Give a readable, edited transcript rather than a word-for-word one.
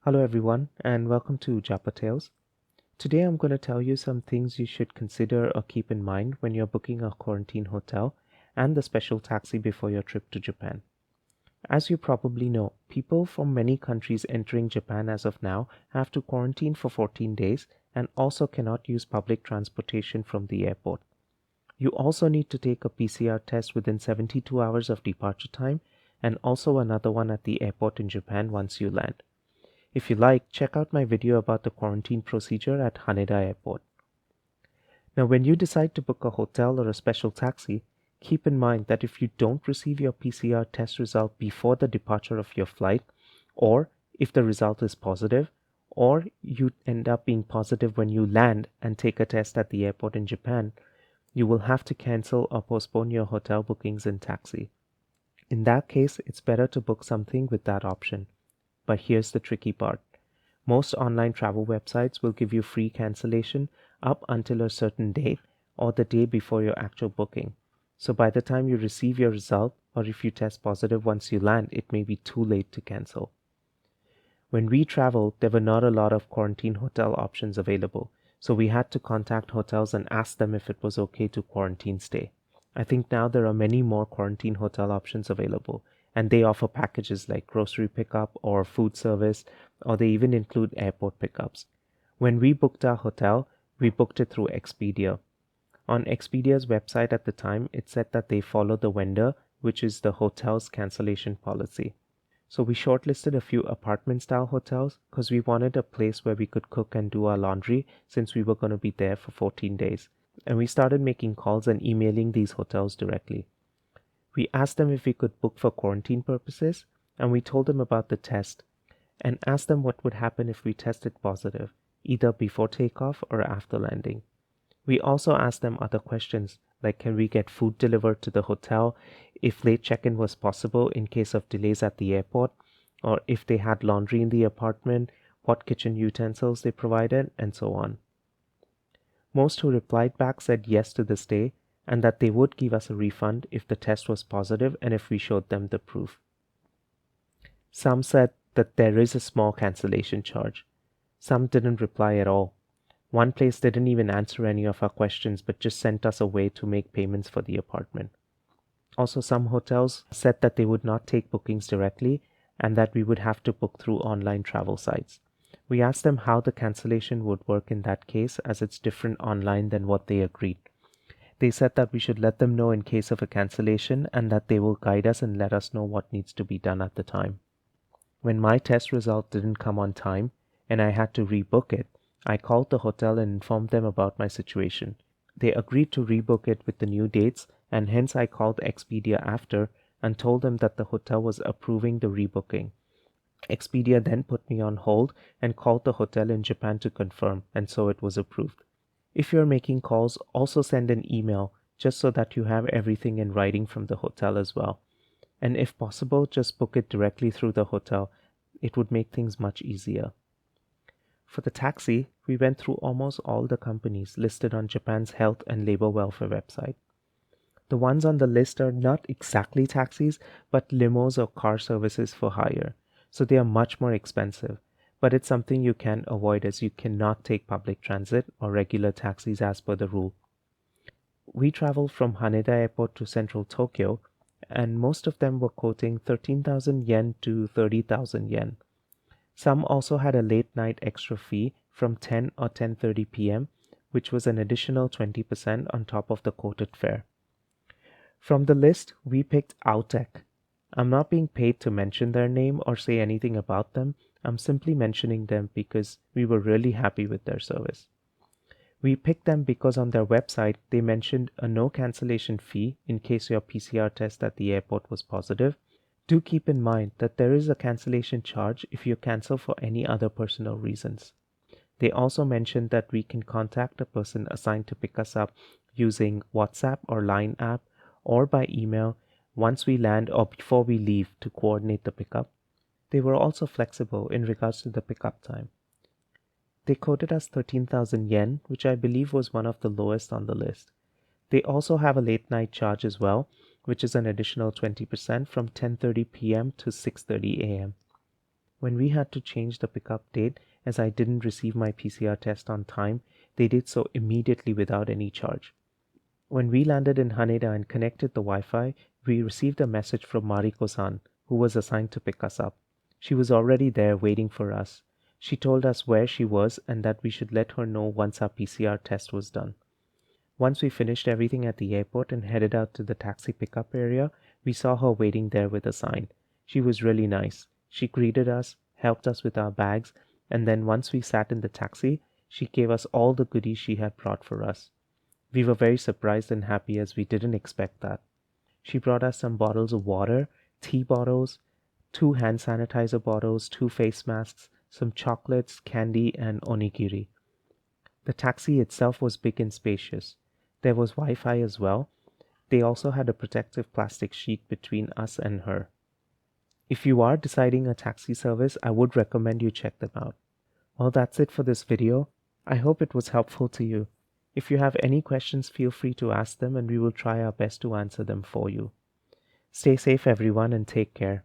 Hello everyone and welcome to Japa Tales. Today I'm going to tell you some things you should consider or keep in mind when you're booking a quarantine hotel and the special taxi before your trip to Japan. As you probably know, people from many countries entering Japan as of now have to quarantine for 14 days and also cannot use public transportation from the airport. You also need to take a PCR test within 72 hours of departure time and also another one at the airport in Japan once you land. If you like, check out my video about the quarantine procedure at Haneda Airport. Now, when you decide to book a hotel or a special taxi, keep in mind that if you don't receive your PCR test result before the departure of your flight, or if the result is positive, or you end up being positive when you land and take a test at the airport in Japan, you will have to cancel or postpone your hotel bookings in taxi. In that case, it's better to book something with that option. But here's the tricky part. Most online travel websites will give you free cancellation up until a certain date or the day before your actual booking. So by the time you receive your result, or if you test positive once you land, it may be too late to cancel. When we traveled, there were not a lot of quarantine hotel options available, so we had to contact hotels and ask them if it was okay to quarantine stay. I think now there are many more quarantine hotel options available, and they offer packages like grocery pickup or food service, or they even include airport pickups. When we booked our hotel, we booked it through Expedia. On Expedia's website at the time, it said that they follow the vendor, which is the hotel's cancellation policy. So we shortlisted a few apartment-style hotels because we wanted a place where we could cook and do our laundry since we were going to be there for 14 days. And we started making calls and emailing these hotels directly. We asked them if we could book for quarantine purposes, and we told them about the test and asked them what would happen if we tested positive, either before takeoff or after landing. We also asked them other questions like can we get food delivered to the hotel, if late check-in was possible in case of delays at the airport, or if they had laundry in the apartment, what kitchen utensils they provided, and so on. Most who replied back said yes to the stay and that they would give us a refund if the test was positive and if we showed them the proof. Some said that there is a small cancellation charge. Some didn't reply at all. One place didn't even answer any of our questions but just sent us a way to make payments for the apartment. Also, some hotels said that they would not take bookings directly and that we would have to book through online travel sites. We asked them how the cancellation would work in that case as it's different online than what they agreed. They said that we should let them know in case of a cancellation and that they will guide us and let us know what needs to be done at the time. When my test result didn't come on time and I had to rebook it, I called the hotel and informed them about my situation. They agreed to rebook it with the new dates, and hence I called Expedia after and told them that the hotel was approving the rebooking. Expedia then put me on hold and called the hotel in Japan to confirm, and so it was approved. If you're making calls, also send an email just so that you have everything in writing from the hotel as well. And if possible, just book it directly through the hotel. It would make things much easier. For the taxi, we went through almost all the companies listed on Japan's health and labor welfare website. The ones on the list are not exactly taxis, but limos or car services for hire, so they are much more expensive. But it's something you can avoid as you cannot take public transit or regular taxis as per the rule. We traveled from Haneda Airport to central Tokyo, and most of them were quoting 13,000 yen to 30,000 yen. Some also had a late night extra fee from 10 or 10:30 p.m., which was an additional 20% on top of the quoted fare. From the list, we picked Autech. I'm not being paid to mention their name or say anything about them. I'm simply mentioning them because we were really happy with their service. We picked them because on their website they mentioned a no cancellation fee in case your PCR test at the airport was positive. Do keep in mind that there is a cancellation charge if you cancel for any other personal reasons. They also mentioned that we can contact a person assigned to pick us up using WhatsApp or Line app or by email once we land or before we leave to coordinate the pickup. They were also flexible in regards to the pickup time. They quoted us 13,000 yen, which I believe was one of the lowest on the list. They also have a late night charge as well, which is an additional 20% from 10:30 p.m. to 6:30 a.m. When we had to change the pickup date, as I didn't receive my PCR test on time, they did so immediately without any charge. When we landed in Haneda and connected the Wi-Fi, we received a message from Mariko-san, who was assigned to pick us up. She was already there waiting for us. She told us where she was and that we should let her know once our PCR test was done. Once we finished everything at the airport and headed out to the taxi pickup area, we saw her waiting there with a sign. She was really nice. She greeted us, helped us with our bags, and then once we sat in the taxi, she gave us all the goodies she had brought for us. We were very surprised and happy as we didn't expect that. She brought us some bottles of water, tea bottles, 2 hand sanitizer bottles, 2 face masks, some chocolates, candy, and onigiri. The taxi itself was big and spacious. There was Wi-Fi as well. They also had a protective plastic sheet between us and her. If you are deciding a taxi service, I would recommend you check them out. Well, that's it for this video. I hope it was helpful to you. If you have any questions, feel free to ask them and we will try our best to answer them for you. Stay safe everyone and take care.